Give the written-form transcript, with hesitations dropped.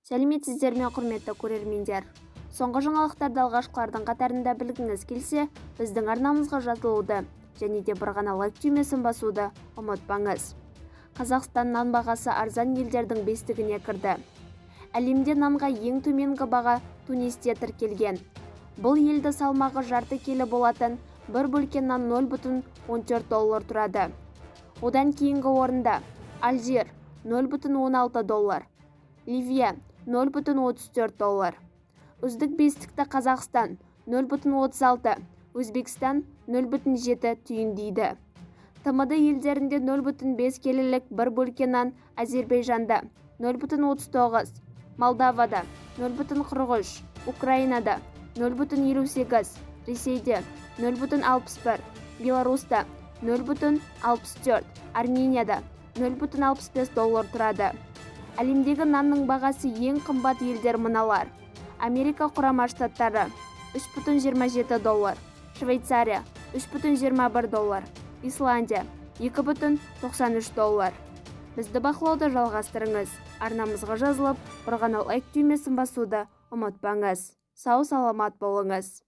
Сәлеметсіздер ме, құрметті көрермендер. Соңғы жаңалықтарды алғашқылардың қатарында білгіңіз келсе, біздің арнамызға жазылуды және де бір ғана лайк түймесін басуды ұмытпаңыз. Қазақстан нан бағасы арзан елдердің бестігіне кірді. Әлемде нанға ең төменгі баға Тунисте тіркелген. Бұл елді салмағы жарты келі болатын бір бөлке нан $0,14 тұрады. Одан кейінгі орында Алжир $0,16, Ливия $0,34. Үздік бестікті Қазақстан $0,36, Өзбекстан $0,7 түйіндейді. ТМД елдерінде 0,5 келілік бір бөлке нан Әзербайжанда $0,39, Молдовада $0,43, Украинада $0,58, Ресейде $0,61, Беларуста $0,64, Арменияда $0,65 тұрады. Әлемдегі нанның бағасы ең қымбат елдер мыналар: Америка құрама штаттары $3,27, Швейцария $3,21, Исландия $2,93. Бізді бақылауды жалғастырыңыз. Арнамызға жазылып, бір ғана лайк түймесін басуды ұмытпаңыз. Сау саламат болыңыз.